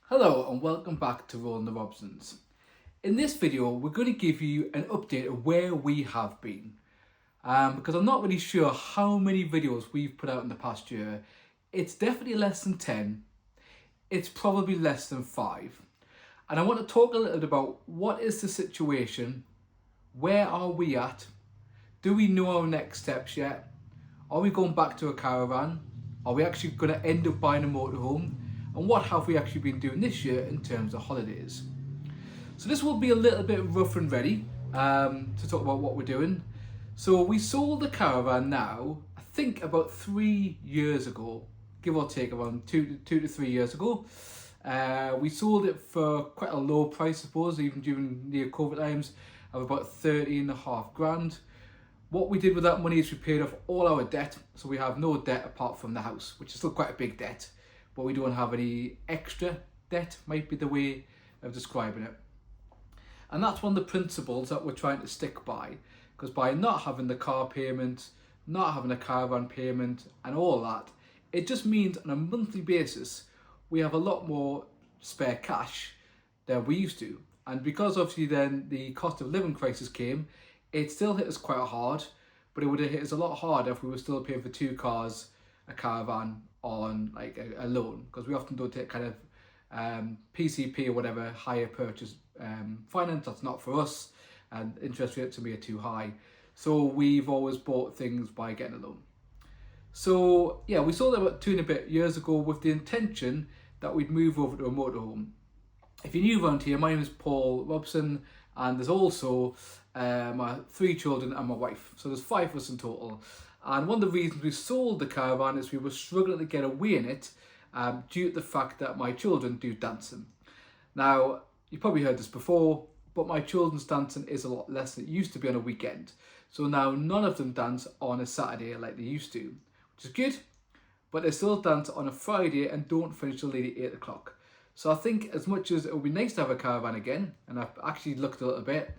Hello and welcome back to Rolling the Robsons. In this video we're going to give you an update of where we have been because I'm not really sure how many videos we've put out in the past year. It's definitely less than 10, it's probably less than 5, and I want to talk a little bit about what is the situation, where are we at, do we know our next steps yet, are we going back to a caravan, are we actually going to end up buying a motorhome, and what have we actually been doing this year in terms of holidays. So this will be a little bit rough and ready to talk about what we're doing. So we sold the caravan now, I think about 3 years ago, give or take around two to 3 years ago. We sold it for quite a low price, I suppose, even during near COVID times, of about 30.5 grand. What we did with that money is we paid off all our debt, so we have no debt apart from the house, which is still quite a big debt, but we don't have any extra debt, might be the way of describing it. And that's one of the principles that we're trying to stick by, because by not having the car payment, not having a caravan payment and all that, it just means on a monthly basis we have a lot more spare cash than we used to. And because obviously then the cost of living crisis came, it still hit us quite hard, but it would have hit us a lot harder if we were still paying for 2 cars, a caravan on like a loan, because we often don't take kind of PCP or whatever hire purchase finance. That's not for us, and interest rates to me are too high, so we've always bought things by getting a loan. So yeah, we sold it about 2 and a bit years ago with the intention that we'd move over to a motorhome. If you're new around here, my name is Paul Robson, and there's also my 3 children and my wife, so there's 5 of us in total. And one of the reasons we sold the caravan is we were struggling to get away in it due to the fact that my children do dancing. Now, you probably heard this before, but my children's dancing is a lot less than it used to be on a weekend. So now none of them dance on a Saturday like they used to, which is good, but they still dance on a Friday and don't finish till late 8 o'clock. So I think as much as it would be nice to have a caravan again, and I've actually looked a little bit,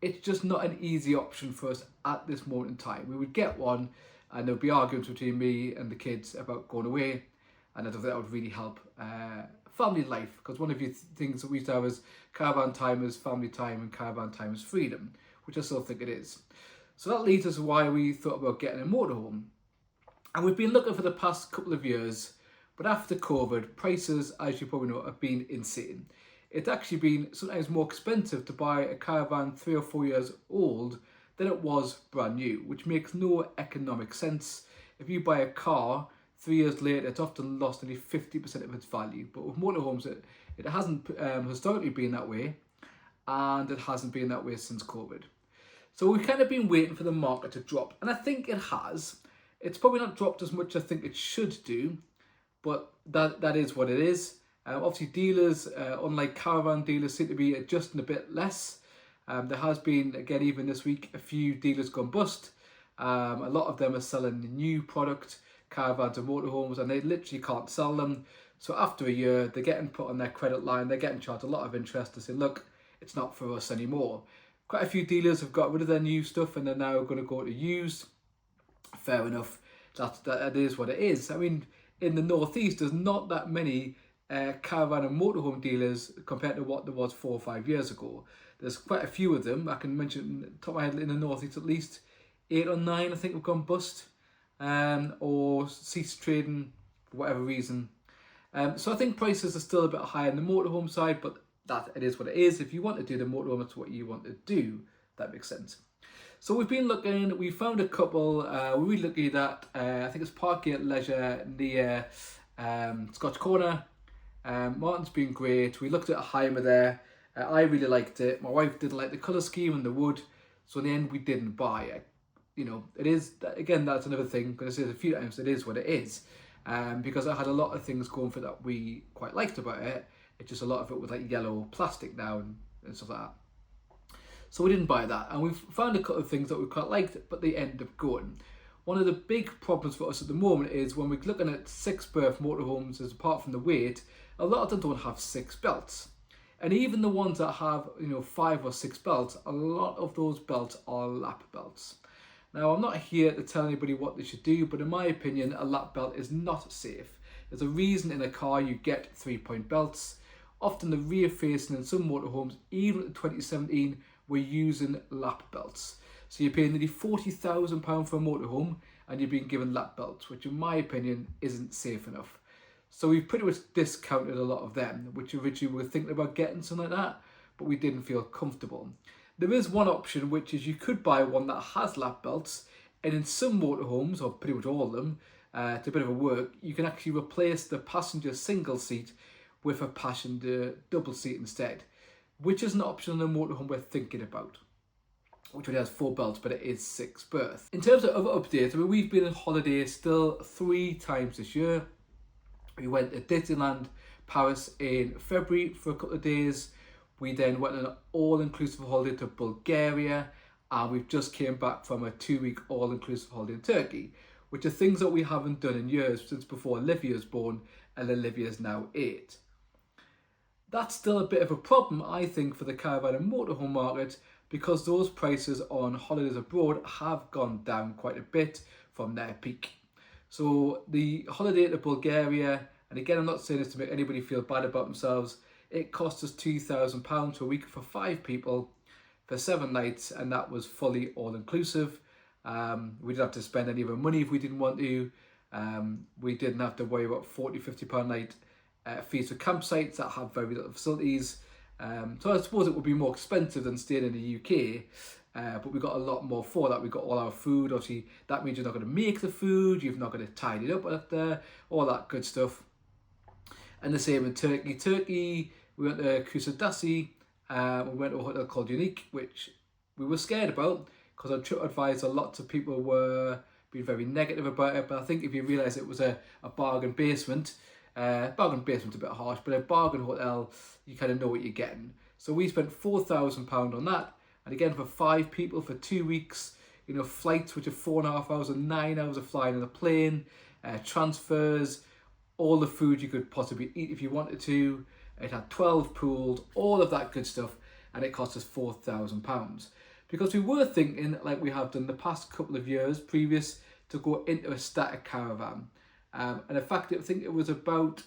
it's just not an easy option for us at this moment in time. We would get one and there'll be arguments between me and the kids about going away, and I don't think that would really help family life, because one of the things that we used to have is caravan time is family time and caravan time is freedom, which I still think it is. So that leads us to why we thought about getting a motorhome. And we've been looking for the past couple of years, but after COVID, prices, as you probably know, have been insane. It's actually been sometimes more expensive to buy a caravan 3 or 4 years old than it was brand new, which makes no economic sense. If you buy a car 3 years later, it's often lost nearly 50% of its value. But with motorhomes, it hasn't historically been that way, and it hasn't been that way since COVID. So we've kind of been waiting for the market to drop, and I think it has. It's probably not dropped as much as I think it should do, but that is what it is. Obviously dealers, unlike caravan dealers, seem to be adjusting a bit less. There has been, again, even this week, a few dealers gone bust. A lot of them are selling new product, caravans and motorhomes, and they literally can't sell them. So after a year, they're getting put on their credit line, they're getting charged a lot of interest to say, look, it's not for us anymore. Quite a few dealers have got rid of their new stuff and they're now going to go to used. Fair enough, that is what it is. I mean, in the northeast, there's not that many caravan and motorhome dealers compared to what there was 4 or 5 years ago. There's quite a few of them. I can mention, top of my head, in the northeast at least 8 or 9 I think have gone bust or ceased trading for whatever reason. So I think prices are still a bit higher on the motorhome side, but that it is what it is. If you want to do the motorhome, that's what you want to do. That makes sense. So we've been looking, we found a couple, we're really lucky that I think it's Parkgate Leisure near Scotch Corner. Martin's been great. We looked at a Heimer there. I really liked it. My wife didn't like the colour scheme and the wood, so in the end we didn't buy it. You know, it is, again, that's another thing, I'm going to say it a few times, it is what it is. Because I had a lot of things going for that we quite liked about it. It's just a lot of it was like yellow plastic now and stuff like that. So we didn't buy that, and we've found a couple of things that we quite liked, but they end up going. One of the big problems for us at the moment is when we're looking at 6-berth motorhomes, as apart from the weight, a lot of them don't have 6 belts. And even the ones that have, 5 or 6 belts, a lot of those belts are lap belts. Now, I'm not here to tell anybody what they should do, but in my opinion, a lap belt is not safe. There's a reason in a car you get 3-point belts. often the rear facing in some motorhomes, even at the 2017, were using lap belts. So you're paying nearly £40,000 for a motorhome and you're being given lap belts, which in my opinion isn't safe enough. So we've pretty much discounted a lot of them, which originally we were thinking about getting something like that, but we didn't feel comfortable. There is one option, which is you could buy one that has lap belts, and in some motorhomes, or pretty much all of them, it's a bit of a work, you can actually replace the passenger single seat with a passenger double seat instead, which is an option in a motorhome we're thinking about, which only has 4 belts, but it is 6 berth. In terms of other updates, I mean, we've been on holiday still 3 times this year. We went to Disneyland Paris in February for a couple of days. We then went on an all-inclusive holiday to Bulgaria, and we've just came back from a 2-week all-inclusive holiday in Turkey, which are things that we haven't done in years since before Olivia was born, and Olivia is now 8. That's still a bit of a problem, I think, for the caravan and motorhome market, because those prices on holidays abroad have gone down quite a bit from their peak. So the holiday to Bulgaria, and again, I'm not saying this to make anybody feel bad about themselves, it cost us £2,000 per week for 5 people for 7 nights, and that was fully all-inclusive. We didn't have to spend any of our money if we didn't want to. We didn't have to worry about £40, £50 a night fees for campsites that have very little facilities. So I suppose it would be more expensive than staying in the UK, but we got a lot more for that. We got all our food. Obviously, that means you're not going to make the food, you're not going to tidy it up after, all that good stuff. And the same in Turkey. Turkey, we went to Kusadasi, we went to a hotel called Unique, which we were scared about because on TripAdvisor lots of people were being very negative about it. But I think if you realise it was a bargain basement, bargain basement's a bit harsh, but a bargain hotel, you kind of know what you're getting. So we spent £4,000 on that, and again for 5 people for 2 weeks. You know, flights which are 4.5 hours and 9 hours of flying on a plane, transfers, all the food you could possibly eat if you wanted to. It had 12 pools, all of that good stuff, and it cost us £4,000 because we were thinking, like we have done the past couple of years previous, to go into a static caravan. And in fact, I think it would have cost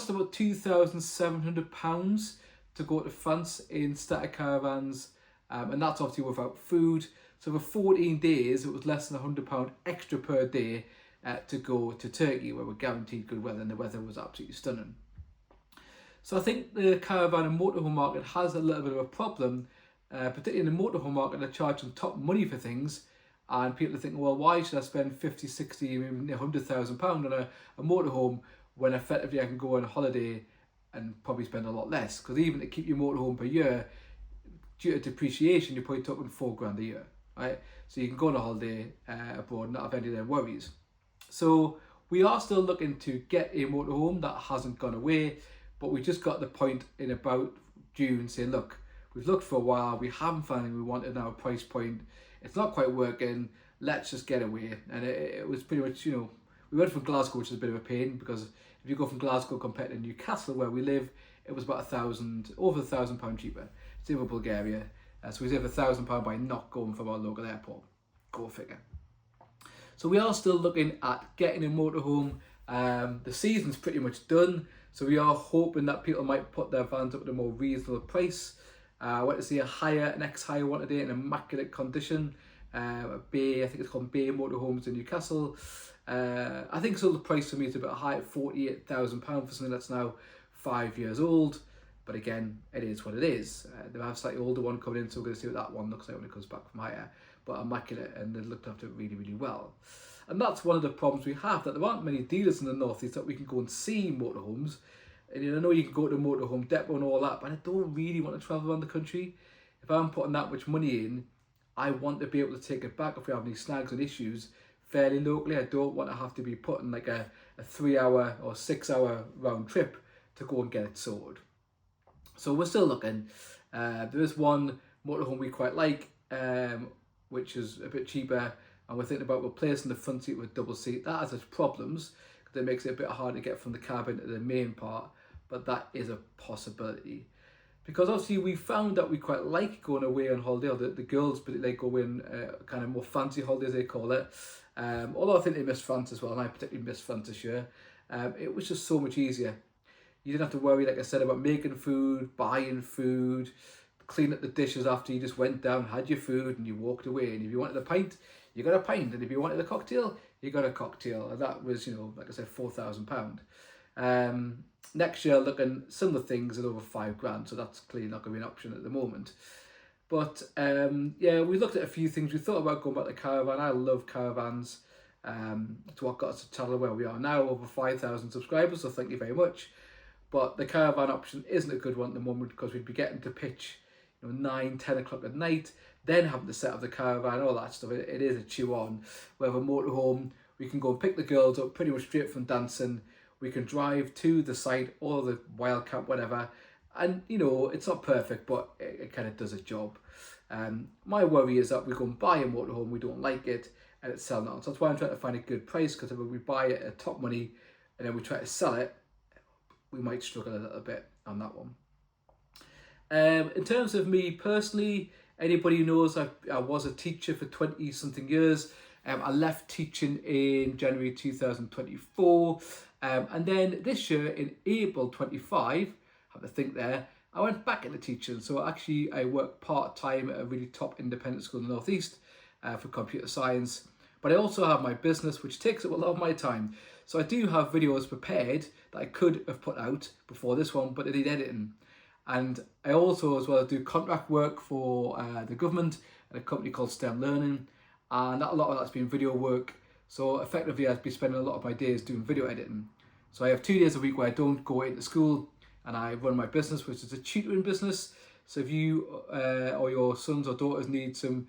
about £2,700 to go to France in static caravans, and that's obviously without food. So for 14 days, it was less than £100 extra per day to go to Turkey, where we're guaranteed good weather, and the weather was absolutely stunning. So I think the caravan and motorhome market has a little bit of a problem, particularly in the motorhome market. They're charging top money for things, and people are thinking, well, why should I spend 50, 60, even £100,000 on a motorhome when effectively I can go on a holiday and probably spend a lot less? Because even to keep your motorhome per year, due to depreciation, you're probably talking £4,000 a year, right? So you can go on a holiday abroad and not have any of their worries. So we are still looking to get a motorhome. That hasn't gone away, but we just got the point in about June saying, look, we've looked for a while, we haven't found anything we wanted now, price point, it's not quite working, let's just get away. And it was pretty much, you know, we went from Glasgow, which is a bit of a pain, because if you go from Glasgow compared to Newcastle, where we live, it was about over £1,000 cheaper. Same with Bulgaria. So we saved £1,000 by not going from our local airport. Go figure. So we are still looking at getting a motorhome. The season's pretty much done, so we are hoping that people might put their vans up at a more reasonable price. I went to see an ex-hire one today in immaculate condition. I think it's called Bay Motorhomes in Newcastle. I think so the price for me is a bit high at £48,000 for something that's now 5 years old. But again, it is what it is. They have a slightly older one coming in, so we're going to see what that one looks like when it comes back from hire. But immaculate, and they looked after it really, really well. And that's one of the problems we have, that there aren't many dealers in the North East that we can go and see motorhomes. And I know you can go to a motorhome depot and all that, but I don't really want to travel around the country. If I'm putting that much money in, I want to be able to take it back if we have any snags and issues fairly locally. I don't want to have to be putting like a 3-hour or 6-hour round trip to go and get it sorted. So we're still looking. There is one motorhome we quite like, which is a bit cheaper, and we're thinking about replacing the front seat with double seat. That has its problems, because it makes it a bit hard to get from the cabin to the main part, but that is a possibility. Because obviously we found that we quite like going away on holiday, or the girls particularly like going kind of more fancy holidays, they call it. Although I think they miss France as well, and I particularly miss France this year. It was just so much easier. You didn't have to worry, like I said, about making food, buying food, clean up the dishes after you just went down, had your food and you walked away. And if you wanted a pint, you got a pint. And if you wanted a cocktail, you got a cocktail. And that was, you know, like I said, £4,000. Next year, looking similar things at over £5,000. So that's clearly not going to be an option at the moment. But yeah, we looked at a few things. We thought about going back to Caravan. I love caravans. It's what got us to channel where we are now, over 5,000 subscribers. So thank you very much. But the caravan option isn't a good one at the moment because we'd be getting to pitch, you know, 9-10 o'clock at night, then having to set up the caravan, all that stuff. It is a chew on. We have a motorhome. We can go and pick the girls up pretty much straight from dancing. We can drive to the site or the wild camp, whatever. And, you know, it's not perfect, but it kind of does a job. My worry is that we go and buy a motorhome, we don't like it, and it's selling on. So that's why I'm trying to find a good price, because if we buy it at top money and then we try to sell it, we might struggle a little bit on that one. In terms of me personally, anybody who knows I was a teacher for 20 something years. I left teaching in January 2024, and then this year in April 25, have to think there, I went back into teaching. So actually I work part-time at a really top independent school in the Northeast for computer science, but I also have my business, which takes up a lot of my time. So I do have videos prepared that I could have put out before this one, but I need editing. And I also as well do contract work for the government at a company called STEM Learning, and a lot of that's been video work. So effectively I've been spending a lot of my days doing video editing. So I have 2 days a week where I don't go into school and I run my business, which is a tutoring business. So if you or your sons or daughters need some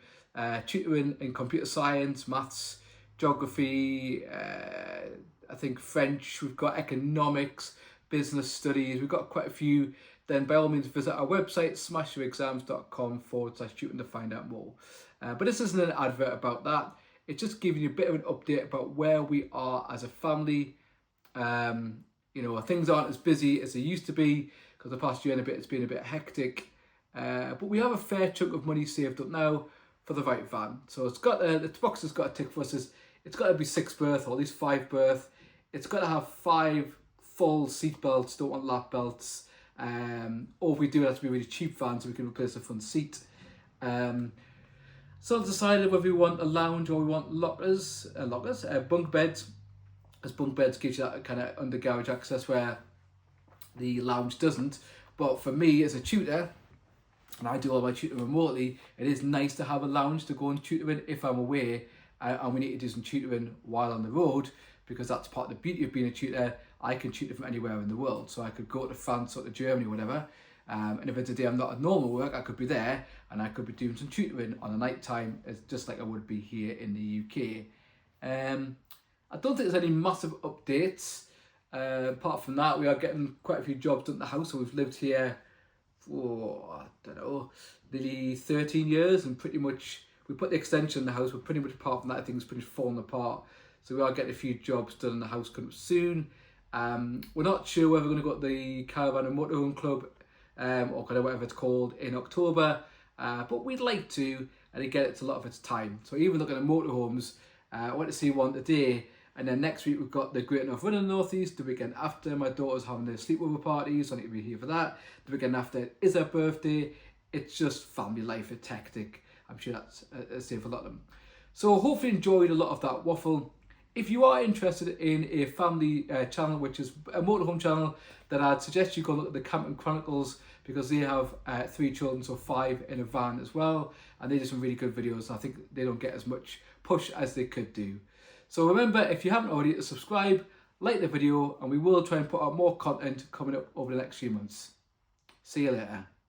tutoring in computer science, maths, geography, I think French, we've got economics, business studies, we've got quite a few, then by all means visit our website, smashyourexams.com/tutoring to find out more. But this isn't an advert about that. It's just giving you a bit of an update about where we are as a family. You know, things aren't as busy as they used to be because the past year and a bit it's been a bit hectic. But we have a fair chunk of money saved up now for the right van. So it's got the box has got a tick for us. It's got to be 6 berth or at least 5 berth. It's got to have 5 full seat belts. Don't want lap belts. Or if we do, it has to be a really cheap van so we can replace the front seat. So I've decided whether we want a lounge or we want bunk beds. Because bunk beds gives you that kind of under garage access where the lounge doesn't. But for me as a tutor, and I do all my tutoring remotely, it is nice to have a lounge to go and tutor in if I'm away and we need to do some tutoring while on the road, because that's part of the beauty of being a tutor. I can tutor from anywhere in the world. So I could go to France or to Germany or whatever, and if it's a day I'm not at normal work, I could be there and I could be doing some tutoring on a night time, just like I would be here in the UK. I don't think there's any massive updates. Apart from that, we are getting quite a few jobs done at the house. So we've lived here for, I don't know, nearly 13 years, and pretty much we put the extension in the house, but pretty much apart from that, things pretty much fallen apart. So we are getting a few jobs done in the house coming up soon. We're not sure whether we're going to go to the Caravan and Motorhome Club or kind of whatever it's called in October, but we'd like to, and again, it's a lot of its time. So even looking at motorhomes, I went to see one today. And then next week we've got the Great North Run in the Northeast. The weekend after, my daughter's having a sleepover party, so I need to be here for that. The weekend after is her birthday. It's just family life, it's hectic. I'm sure that's the same for a lot of them. So hopefully you enjoyed a lot of that waffle. If you are interested in a family channel, which is a motorhome channel, then I'd suggest you go look at the Camping Chronicles, because they have 3 children, so 5 in a van as well. And they do some really good videos. And I think they don't get as much push as they could do. So remember, if you haven't already, to subscribe, like the video, and we will try and put out more content coming up over the next few months. See you later.